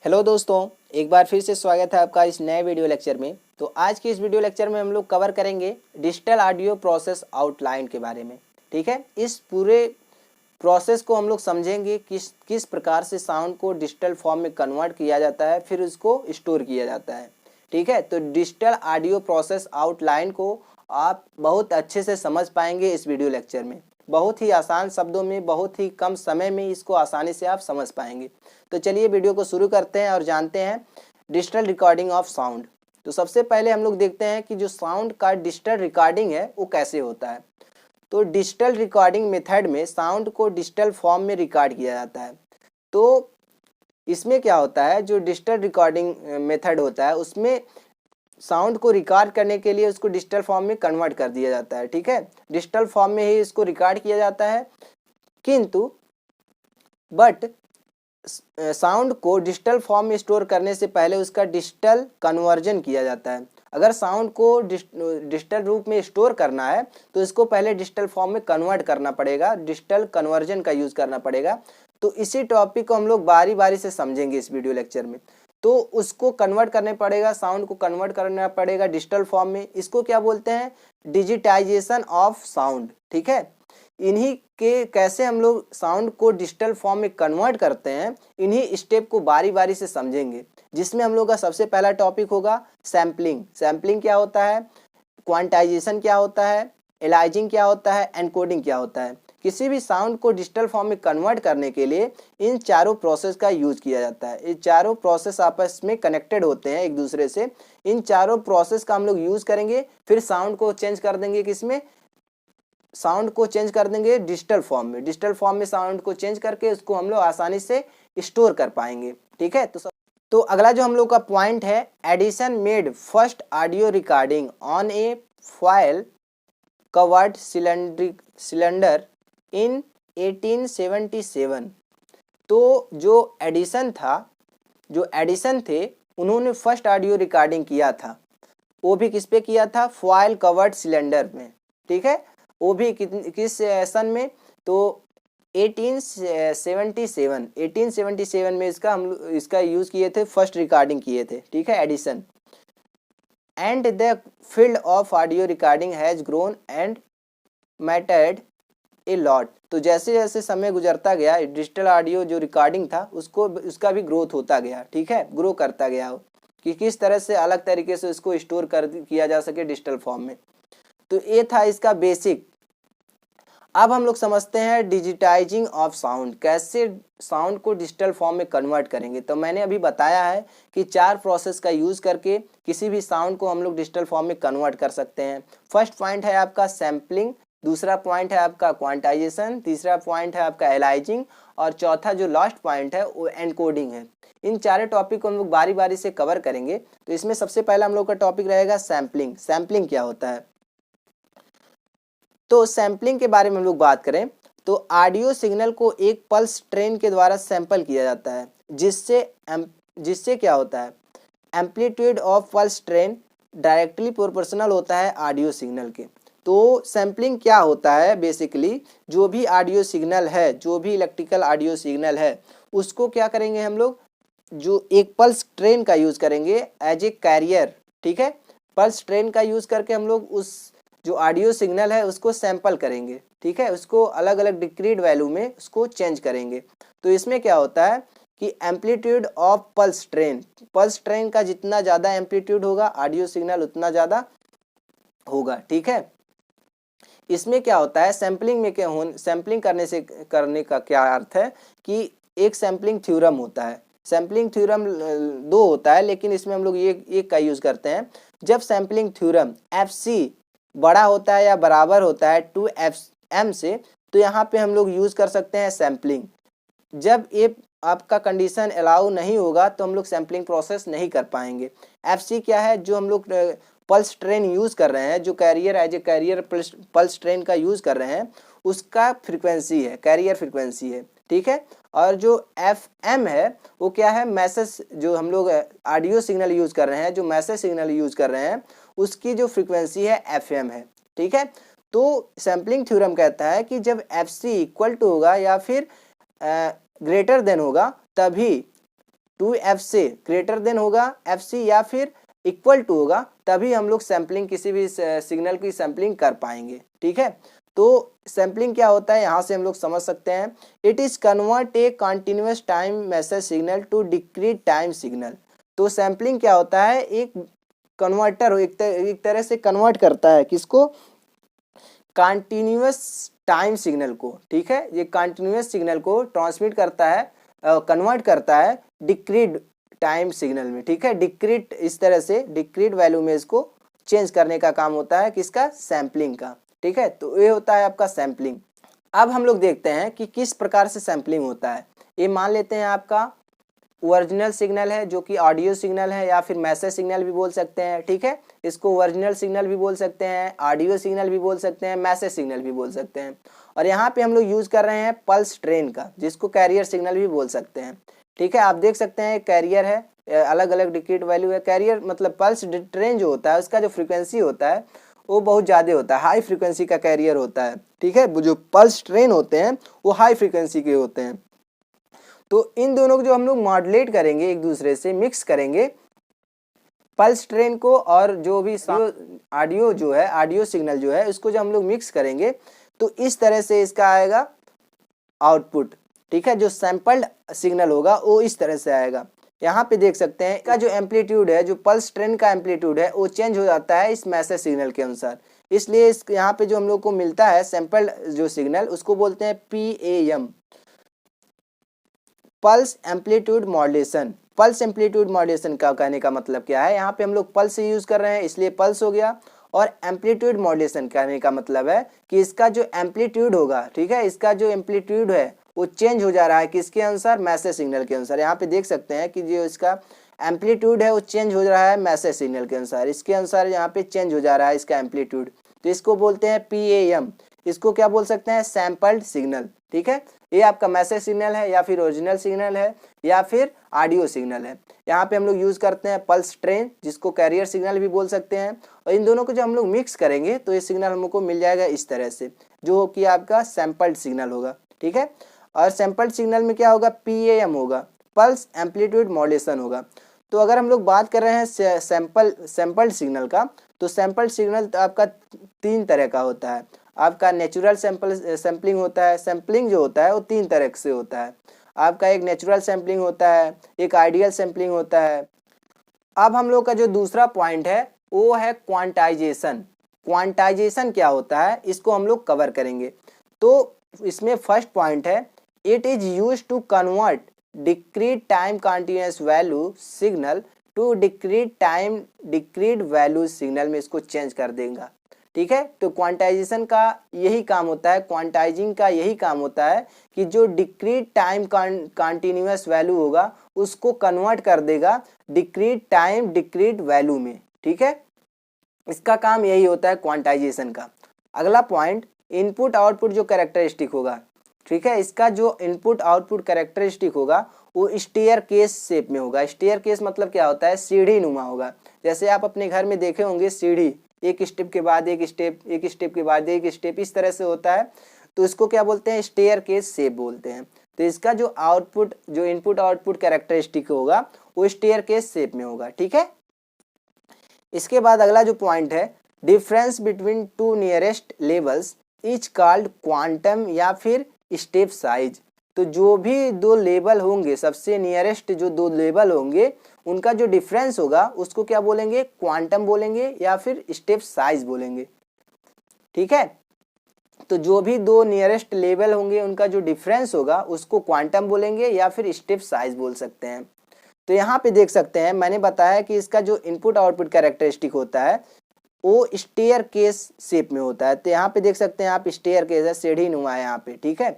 Hello दोस्तों, एक बार फिर से स्वागत है आपका इस नए वीडियो लेक्चर में। तो आज की इस वीडियो लेक्चर में हम लोग कवर करेंगे डिजिटल ऑडियो प्रोसेस आउटलाइन के बारे में। ठीक है, इस पूरे प्रोसेस को हम लोग समझेंगे किस प्रकार से साउंड को डिजिटल फॉर्म में कन्वर्ट किया जाता है, फिर उसको स्टोर किया जाता है। ठीक है, तो डिजिटल ऑडियो प्रोसेस आउटलाइन को आप बहुत अच्छे से समझ पाएंगे इस वीडियो लेक्चर में। बहुत ही आसान शब्दों में, बहुत ही कम समय में इसको आसानी से आप समझ पाएंगे। तो चलिए वीडियो को शुरू करते हैं और जानते हैं डिजिटल रिकॉर्डिंग ऑफ साउंड। तो सबसे पहले हम लोग देखते हैं कि जो साउंड का डिजिटल रिकॉर्डिंग है वो कैसे होता है। तो डिजिटल रिकॉर्डिंग मेथड में साउंड को डिजिटल फॉर्म में रिकॉर्ड किया जाता है। तो इसमें क्या होता है, जो डिजिटल रिकॉर्डिंग मेथड होता है उसमें साउंड को रिकॉर्ड करने के लिए उसको डिजिटल फॉर्म में कन्वर्ट कर दिया जाता है। ठीक है, डिजिटल फॉर्म में ही इसको रिकॉर्ड किया जाता है, किंतु बट साउंड को डिजिटल फॉर्म में स्टोर करने से पहले उसका डिजिटल कन्वर्जन किया जाता है। अगर साउंड को डिजिटल रूप में स्टोर करना है तो इसको पहले डिजिटल फॉर्म में कन्वर्ट करना पड़ेगा, डिजिटल कन्वर्जन का यूज़ करना पड़ेगा। तो इसी टॉपिक को हम लोग बारी बारी से समझेंगे इस वीडियो लेक्चर में। तो उसको कन्वर्ट करने पड़ेगा, साउंड को कन्वर्ट करना पड़ेगा डिजिटल फॉर्म में। इसको क्या बोलते हैं, डिजिटाइजेशन ऑफ साउंड। ठीक है, इन्हीं के कैसे हम लोग साउंड को डिजिटल फॉर्म में कन्वर्ट करते हैं, इन्हीं स्टेप को बारी बारी से समझेंगे। जिसमें हम लोग का सबसे पहला टॉपिक होगा सैम्पलिंग। सैम्पलिंग क्या होता है, क्वांटाइजेशन क्या होता है, एलाइजिंग क्या होता है, एनकोडिंग क्या होता है। किसी भी साउंड को डिजिटल फॉर्म में कन्वर्ट करने के लिए इन चारों प्रोसेस का यूज किया जाता है। ये चारों प्रोसेस आपस में कनेक्टेड होते हैं एक दूसरे से। इन चारों प्रोसेस का हम लोग यूज करेंगे, फिर साउंड को चेंज कर देंगे किसमें, साउंड को चेंज कर देंगे डिजिटल फॉर्म में। डिजिटल फॉर्म में साउंड को चेंज करके उसको हम लोग आसानी से स्टोर कर पाएंगे। ठीक है, तो अगला जो हम लोग का पॉइंट है, Edison made first audio recording on a foil covered cylinder in 1877। तो जो एडिसन थे उन्होंने फर्स्ट ऑडियो रिकॉर्डिंग किया था, वो भी किस पे किया था, फॉयल कवर्ड सिलेंडर में। ठीक है, वो भी किस सन में, तो 1877 में इसका यूज किए थे, फर्स्ट रिकॉर्डिंग किए थे। ठीक है, Edison. And the field of audio recording has grown and mattered a lot. तो जैसे जैसे समय गुजरता गया, डिजिटल ऑडियो जो रिकॉर्डिंग था उसका भी ग्रोथ होता गया। ठीक है, ग्रो करता गया कि किस तरह से अलग तरीके से उसको स्टोर किया जा सके डिजिटल फॉर्म में। तो ये था इसका बेसिक। अब हम लोग समझते हैं डिजिटाइजिंग ऑफ साउंड, कैसे साउंड को डिजिटल फॉर्म में कन्वर्ट करेंगे। तो मैंने अभी बताया है कि चार प्रोसेस का यूज करके किसी भी साउंड को हम लोग डिजिटल फॉर्म में कन्वर्ट कर सकते हैं। फर्स्ट पॉइंट है आपका सैम्पलिंग, दूसरा पॉइंट है आपका क्वांटाइजेशन, तीसरा पॉइंट है आपका एलाइजिंग, और चौथा जो लास्ट पॉइंट है वो एनकोडिंग है। इन चारों टॉपिक को हम लोग बारी बारी से कवर करेंगे। तो इसमें सबसे पहला हम लोग का टॉपिक रहेगा सैम्पलिंग। सैम्पलिंग क्या होता है, तो सैम्पलिंग के बारे में हम लोग बात करें तो ऑडियो सिग्नल को एक पल्स ट्रेन के द्वारा सैंपल किया जाता है, जिससे क्या होता है, amplitude of pulse train directly proportional होता है ऑडियो सिग्नल के। तो सैम्पलिंग क्या होता है, बेसिकली जो भी ऑडियो सिग्नल है, जो भी इलेक्ट्रिकल ऑडियो सिग्नल है, उसको क्या करेंगे हम लोग, जो एक पल्स ट्रेन का यूज करेंगे एज ए कैरियर। ठीक है, पल्स ट्रेन का यूज करके हम लोग उस जो ऑडियो सिग्नल है उसको सैंपल करेंगे। ठीक है, उसको अलग अलग डिक्रीड वैल्यू में उसको चेंज करेंगे। तो इसमें क्या होता है कि एम्पलीट्यूड ऑफ पल्स ट्रेन का जितना ज़्यादा एम्पलीट्यूड होगा ऑडियो सिग्नल उतना ज़्यादा होगा। ठीक है, इसमें क्या होता है, सैम्पलिंग में सैम्पलिंग करने का क्या अर्थ है कि एक सैम्पलिंग थ्योरम होता है। सैम्पलिंग थ्योरम दो होता है, लेकिन इसमें हम लोग एक का यूज करते हैं। जब सैम्पलिंग थ्योरम FC बड़ा होता है या बराबर होता है 2FM से, तो यहाँ पे हम लोग यूज कर सकते हैं सैम्पलिंग। जब ये आपका कंडीशन अलाउ नहीं होगा तो हम लोग सैम्पलिंग प्रोसेस नहीं कर पाएंगे। FC क्या है, जो हम लोग पल्स ट्रेन यूज कर रहे हैं, जो carrier as a carrier pulse train का यूज कर रहे हैं, उसका फ्रीक्वेंसी है, कैरियर फ्रीक्वेंसी है। ठीक है, और जो FM है वो क्या है, मैसेज, जो हम लोग ऑडियो सिग्नल यूज कर रहे हैं, जो मैसेज सिग्नल यूज कर रहे हैं, उसकी जो फ्रीक्वेंसी है FM है। ठीक है, तो सैम्पलिंग थ्योरम कहता है कि जब FC इक्वल टू होगा या फिर ग्रेटर देन होगा, तभी 2f से ग्रेटर देन होगा fc या फिर इक्वल टू होगा, तभी हम लोग सैम्पलिंग किसी भी सिग्नल की सैम्पलिंग कर पाएंगे। ठीक है, तो सैम्पलिंग क्या होता है यहाँ से हम लोग समझ सकते हैं। It is convert a continuous time message signal to discrete time signal. तो सैम्पलिंग क्या होता है, एक कन्वर्टर एक तरह से कन्वर्ट करता है किसको, कंटिन्यूअस टाइम सिग्नल को। ठीक है, ये कंटिन्यूअस सिग्नल को ट्रांसमिट करता है, कन्वर्ट करता है डिस्क्रीट टाइम सिग्नल में। ठीक है, डिस्क्रीट इस तरह से डिस्क्रीट वैल्यू में इसको चेंज करने का काम होता है किसका, सैम्पलिंग का। ठीक है, तो ये होता है आपका सैम्पलिंग। अब हम लोग देखते हैं कि किस प्रकार से सैम्पलिंग होता है। ये मान लेते हैं आपका ओरिजिनल सिग्नल है जो कि ऑडियो सिग्नल है या फिर मैसेज सिग्नल भी बोल सकते हैं। ठीक है, इसको ओरिजिनल सिग्नल भी बोल सकते हैं, ऑडियो सिग्नल भी बोल सकते हैं, मैसेज सिग्नल भी बोल सकते हैं। और यहाँ पे हम लोग यूज कर रहे हैं पल्स ट्रेन का, जिसको कैरियर सिग्नल भी बोल सकते हैं। ठीक है, आप देख सकते हैं कैरियर है, अलग अलग डिस्क्रीट वैल्यू है। कैरियर मतलब पल्स ट्रेन जो होता है उसका जो फ्रीक्वेंसी होता है वो बहुत ज़्यादा होता है, हाई फ्रीक्वेंसी का कैरियर होता है। ठीक है, जो पल्स ट्रेन होते हैं वो हाई फ्रीक्वेंसी के होते हैं। तो इन दोनों को जो हम लोग मॉड्यूलेट करेंगे, एक दूसरे से मिक्स करेंगे पल्स ट्रेन को, और जो भी ऑडियो जो है, ऑडियो सिग्नल जो है उसको जो हम लोग मिक्स करेंगे तो इस तरह से इसका आएगा आउटपुट। ठीक है, जो सैंपल्ड सिग्नल होगा वो इस तरह से आएगा। यहाँ पे देख सकते हैं का जो एम्पलीट्यूड है, जो पल्स ट्रेन का एम्पलीट्यूड है वो चेंज हो जाता है इस मैसेज सिग्नल के अनुसार। इसलिए इस यहाँ पे जो हम लोग को मिलता है सैंपल्ड जो सिग्नल उसको बोलते हैं PAM, pulse amplitude modulation. Pulse amplitude modulation का कहने का मतलब क्या है, यहाँ पे हम लोग पल्स यूज कर रहे हैं इसलिए पल्स हो गया। और एम्पलीट्यूड मॉड्यूलेशन कहने का मतलब है कि इसका जो एम्पलीट्यूड होगा, ठीक है, इसका जो एम्पलीट्यूड है वो चेंज हो जा रहा है किसके अनुसार, मैसेज सिग्नल के अनुसार। यहाँ पे देख सकते हैं कि जो इसका एम्पलीट्यूड है वो चेंज हो रहा है मैसेज सिग्नल के अनुसार, इसके अनुसार यहाँ पे चेंज हो जा रहा है इसका एम्पलीट्यूड। तो इसको बोलते हैं PAM। इसको क्या बोल सकते हैं, सैंपल्ड सिग्नल। ठीक है, ये आपका मैसेज सिग्नल है या फिर ओरिजिनल सिग्नल है या फिर ऑडियो सिग्नल है। यहाँ पे हम लोग यूज करते हैं पल्स ट्रेन, जिसको कैरियर सिग्नल भी बोल सकते हैं। और इन दोनों को जब हम लोग मिक्स करेंगे तो ये सिग्नल हमको मिल जाएगा इस तरह से, जो कि आपका सैंपल्ड सिग्नल होगा। ठीक है, और सैंपल्ड सिग्नल में क्या होगा, PAM होगा, पल्स एम्पलीट्यूड मॉड्यूलेशन होगा। तो अगर हम लोग बात कर रहे हैं सैंपल्ड सिग्नल का, तो सैंपल्ड सिग्नल आपका 3 तरह का होता है। आपका नेचुरल सैम्पलिंग होता है। सैम्पलिंग जो होता है वो 3 तरह से होता है। आपका एक नेचुरल सैम्पलिंग होता है, एक आइडियल सैम्पलिंग होता है। अब हम लोग का जो दूसरा पॉइंट है वो है क्वांटाइजेशन। क्वांटाइजेशन क्या होता है इसको हम लोग कवर करेंगे। तो इसमें फर्स्ट पॉइंट है, it is use to convert discrete time continuous value signal to discrete time discrete value signal में इसको चेंज कर देगा। ठीक है, तो क्वांटाइजेशन का यही काम होता है, क्वांटाइजिंग का यही काम होता है कि जो डिस्क्रीट टाइम कंटीन्यूअस वैल्यू होगा उसको कन्वर्ट कर देगा डिस्क्रीट टाइम डिस्क्रीट वैल्यू में। ठीक है, इसका काम यही होता है क्वांटाइजेशन का। अगला पॉइंट, इनपुट आउटपुट जो कैरेक्टरिस्टिक होगा। ठीक है, इसका जो इनपुट आउटपुट कैरेक्टरिस्टिक होगा वो स्टेयर केस शेप में होगा। स्टेयर केस मतलब क्या होता है, सीढ़ी नुमा होगा। जैसे आप अपने घर में देखे होंगे सीढ़ी, एक स्टेप के बाद एक स्टेप, एक स्टेप के बाद एक स्टेप, इस तरह से होता है। तो इसको क्या बोलते हैं, स्टेयर केस शेप बोलते हैं। तो इसका जो आउटपुट, जो इनपुट आउटपुट कैरेक्टरिस्टिक होगा वो स्टेयर केस शेप में होगा। ठीक है, इसके बाद अगला जो पॉइंट है, difference between 2 nearest levels is called quantum या फिर स्टेप साइज। तो जो भी 2 लेवल होंगे, सबसे नियरेस्ट जो 2 लेवल होंगे उनका जो डिफरेंस होगा उसको क्या बोलेंगे, क्वांटम बोलेंगे या फिर स्टेप साइज बोलेंगे। ठीक है, तो जो भी 2 नियरेस्ट लेवल होंगे उनका जो डिफरेंस होगा उसको क्वांटम बोलेंगे या फिर स्टेप साइज बोल सकते हैं। तो यहाँ पे देख सकते हैं, मैंने बताया कि इसका जो इनपुट आउटपुट कैरेक्टरिस्टिक होता है वो स्टेयर केस शेप में होता है। तो यहाँ पे देख सकते हैं आप, स्टेयर केस है, सीढ़ी नुमा है यहाँ पे। ठीक है,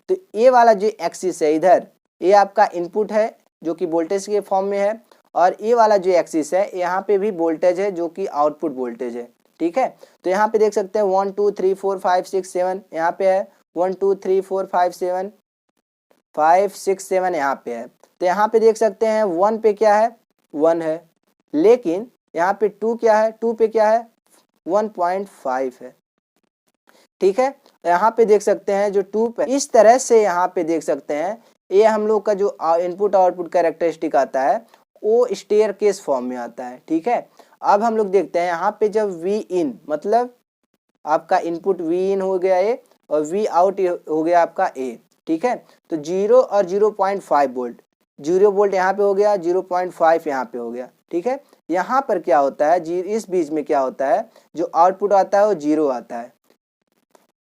तो ये वाला जो एक्सिस है इधर, ये आपका इनपुट है जो कि वोल्टेज के फॉर्म में है, और ये वाला जो एक्सिस है यहाँ पे भी वोल्टेज है जो कि आउटपुट वोल्टेज है। ठीक है, तो यहाँ पे देख सकते हैं 1 2 3 4 5 6 7 यहाँ पे है, 1 2 3 4 5 7 5 6 7 यहाँ पे है। तो यहाँ पे देख सकते हैं 1 पे क्या है, 1 है, लेकिन यहाँ पे 2 क्या है, 2 पे क्या है, 1.5 है। ठीक है, यहाँ पे देख सकते हैं जो 2 पे, इस तरह से यहाँ पे देख सकते हैं ये हम लोग का जो इनपुट आउटपुट कैरेक्टरिस्टिक आता है वो स्टेयरकेस फॉर्म में आता है। ठीक है, अब हम लोग देखते हैं यहाँ पे जब वी इन मतलब आपका इनपुट वी इन हो गया ए और वी आउट हो गया आपका ए। ठीक है, तो 0 और 0.5 वोल्ट, 0 वोल्ट यहाँ पे हो गया, 0.5 यहाँ पे हो गया। ठीक है, यहाँ पर क्या होता है इस बीच में क्या होता है, जो आउटपुट आता है वो 0 आता है।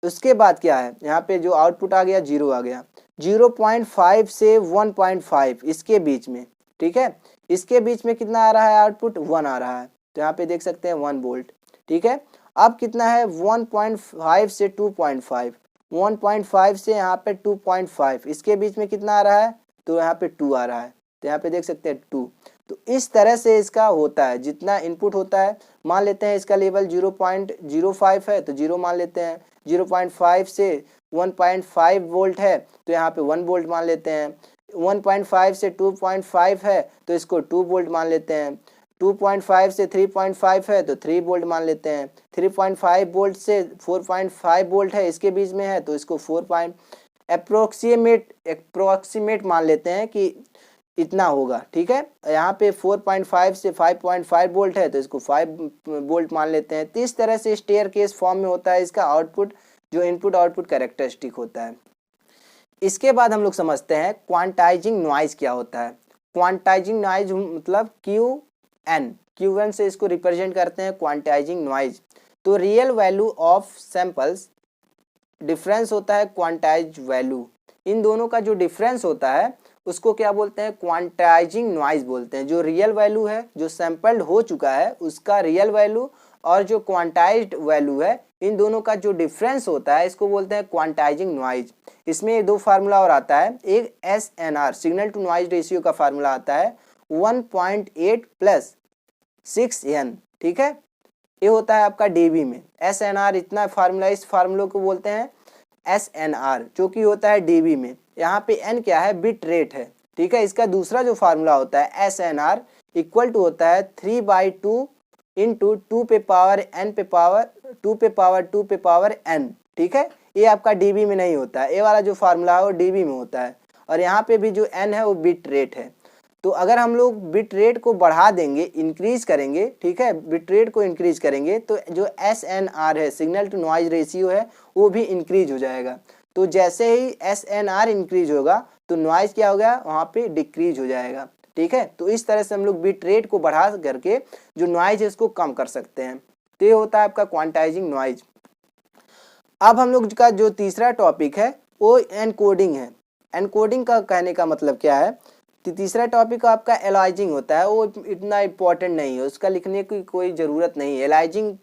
उसके बाद क्या है, यहाँ पे जो आउटपुट आ गया 0 आ गया, 0.5 से 1.5 इसके बीच में। ठीक है, इसके बीच में कितना आ रहा है आउटपुट, 1 आ रहा है, तो यहाँ पे देख सकते हैं 1 वोल्ट। ठीक है, अब कितना है 1.5 से 2.5, 1.5 से यहाँ पे 2.5 इसके बीच में कितना आ रहा है, तो यहाँ पे 2 आ रहा है, तो यहाँ पे देख सकते हैं 2। तो इस तरह से इसका होता है, जितना इनपुट होता है, मान लेते हैं इसका लेवल 0.05 है तो 0 मान लेते हैं, 0.5 से 1.5 वोल्ट है तो यहाँ पे 1 वोल्ट मान लेते हैं, 1.5 से 2.5 है तो इसको 2 वोल्ट मान लेते हैं, 2.5 से 3.5 है तो 3 वोल्ट मान लेते हैं, 3.5 वोल्ट से 4.5 वोल्ट है इसके बीच में है तो इसको 4 अप्रोक्सीमेट मान लेते हैं कि इतना होगा। ठीक है, यहाँ पे 4.5 से 5.5 वोल्ट है तो इसको 5 वोल्ट मान लेते हैं। तो इस तरह से स्टेयरकेस फॉर्म में होता है इसका आउटपुट, जो इनपुट आउटपुट कैरेक्टरिस्टिक होता है। इसके बाद हम लोग समझते हैं क्वांटाइजिंग नॉइज क्या होता है। क्वांटाइजिंग नॉइज मतलब क्यू एन से इसको रिप्रेजेंट करते हैं क्वांटाइजिंग नॉइज। तो real value of samples, difference होता है क्वांटाइज वैल्यू, इन दोनों का जो डिफरेंस होता है उसको क्या बोलते हैं, क्वांटाइजिंग नॉइज बोलते हैं। जो रियल वैल्यू है, जो सैंपल्ड हो चुका है उसका रियल वैल्यू और जो क्वांटाइज्ड वैल्यू है, इन दोनों का जो डिफरेंस होता है इसको बोलते हैं क्वांटाइजिंग नॉइज। इसमें दो फार्मूला और आता है, एक SNR signal to noise ratio का फार्मूला आता है 1.8 + 6n। ठीक है, ये होता है आपका डीबी में। SNR इतना फार्मूला, इस फार्मूले को बोलते हैं SNR, जो कि होता है डीबी में। यहाँ पे n क्या है, बिट रेट है। ठीक है, इसका दूसरा जो फार्मूला होता है SNR इक्वल टू होता है 3/2 इंटू 2 पे पावर n पे पावर 2 पे पावर 2 पे पावर n। ठीक है, ये आपका डीबी में नहीं होता है, ये वाला जो फार्मूला है वो डीबी में होता है, और यहाँ पे भी जो n है वो बिट रेट है। तो अगर हम लोग बिट रेट को बढ़ा देंगे, इंक्रीज करेंगे, ठीक है, बिट रेट को इंक्रीज करेंगे तो जो SNR है सिग्नल टू नॉइज रेशियो है वो भी इंक्रीज हो जाएगा। तो जैसे ही SNR इंक्रीज होगा तो नॉइज क्या होगा, वहाँ पे डिक्रीज हो जाएगा। ठीक है, तो इस तरह से हम लोग बिट रेट को बढ़ा करके जो नॉइज है उसको कम कर सकते हैं। तो ये होता है आपका क्वांटाइजिंग नॉइज। अब हम लोग का जो तीसरा टॉपिक है वो एनकोडिंग है। एनकोडिंग का कहने का मतलब क्या है, तो तीसरा टॉपिक आपका एलाइजिंग होता है, वो इतना इम्पोर्टेंट नहीं है, उसका लिखने की कोई ज़रूरत नहीं है, एलाइजिंग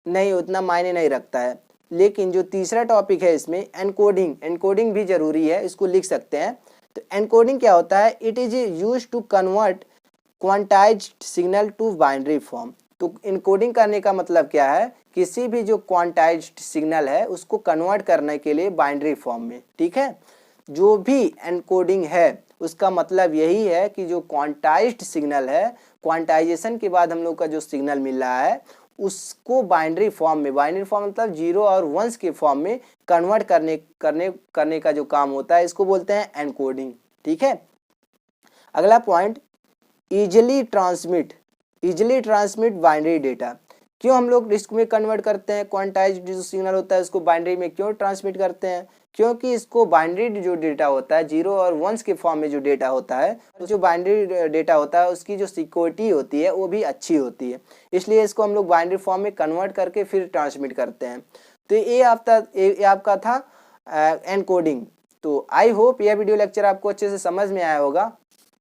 नहीं उतना मायने नहीं रखता है। लेकिन जो तीसरा टॉपिक है इसमें एनकोडिंग, एनकोडिंग भी ज़रूरी है, इसको लिख सकते हैं। तो एनकोडिंग क्या होता है, it is use to convert quantized signal to binary form. तो इनकोडिंग करने का मतलब क्या है, किसी भी जो क्वांटाइज्ड सिग्नल है उसको कन्वर्ट करने के लिए बाइनरी फॉर्म में। ठीक है, जो भी एनकोडिंग है उसका मतलब यही है कि जो क्वांटाइज्ड सिग्नल है, क्वांटाइजेशन के बाद हम लोग का जो सिग्नल मिल रहा है उसको बाइनरी फॉर्म में, बाइनरी फॉर्म मतलब 0 और 1 के फॉर्म में कन्वर्ट करने का जो काम होता है इसको बोलते हैं एनकोडिंग। ठीक है, अगला point, easily transmit binary data. क्यों हम लोग इसमें कन्वर्ट करते हैं, क्वांटाइज्ड जो सिग्नल होता है उसको बाइनरी में क्यों ट्रांसमिट करते हैं, क्योंकि इसको बाइनरी जो डेटा होता है 0 और 1 के फॉर्म में जो डेटा होता है, जो बाइनरी डेटा होता है उसकी जो सिक्योरिटी होती है वो भी अच्छी होती है, इसलिए इसको हम लोग बाइनरी फॉर्म में कन्वर्ट करके फिर ट्रांसमिट करते हैं। तो ये आपका था एनकोडिंग। तो आई होप यह वीडियो लेक्चर आपको अच्छे से समझ में आया होगा।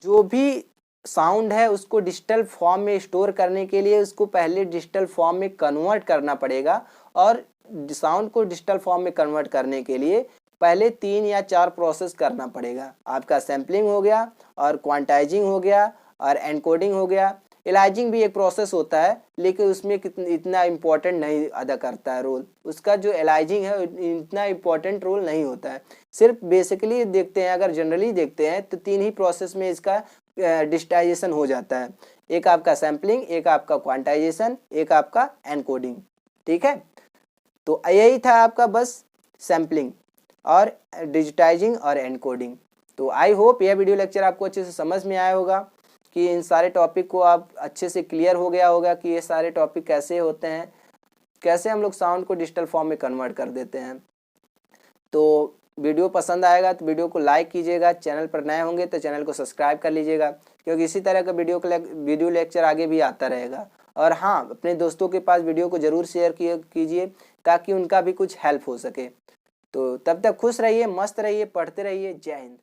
जो भी साउंड है उसको डिजिटल फॉर्म में स्टोर करने के लिए उसको पहले डिजिटल फॉर्म में कन्वर्ट करना पड़ेगा, और साउंड को डिजिटल फॉर्म में कन्वर्ट करने के लिए पहले 3 या 4 प्रोसेस करना पड़ेगा। आपका सैम्पलिंग हो गया, और क्वांटाइजिंग हो गया, और एनकोडिंग हो गया। इलाइजिंग भी एक प्रोसेस होता है लेकिन उसमें इतना इम्पोर्टेंट नहीं अदा करता है रोल, उसका जो एलाइजिंग है इतना इम्पोर्टेंट रोल नहीं होता है। सिर्फ बेसिकली देखते हैं, अगर जनरली देखते हैं तो 3 ही प्रोसेस में इसका डिजिटाइजेशन हो जाता है, एक आपका सैम्पलिंग, एक आपका क्वांटाइजेशन, एक आपका एनकोडिंग। ठीक है, तो यही था आपका बस सैम्पलिंग और डिजिटाइजिंग और एनकोडिंग। तो आई होप यह वीडियो लेक्चर आपको अच्छे से समझ में आया होगा कि इन सारे टॉपिक को आप अच्छे से क्लियर हो गया होगा कि ये सारे टॉपिक कैसे होते हैं, कैसे हम लोग साउंड को डिजिटल फॉर्म में कन्वर्ट कर देते हैं। तो वीडियो पसंद आएगा तो वीडियो को लाइक कीजिएगा, चैनल पर नए होंगे तो चैनल को सब्सक्राइब कर लीजिएगा, क्योंकि इसी तरह का वीडियो लेक्चर आगे भी आता रहेगा। और हाँ, अपने दोस्तों के पास वीडियो को ज़रूर शेयर कीजिए ताकि उनका भी कुछ हेल्प हो सके। तो तब तक खुश रहिए, मस्त रहिए, पढ़ते रहिए। जय हिंद।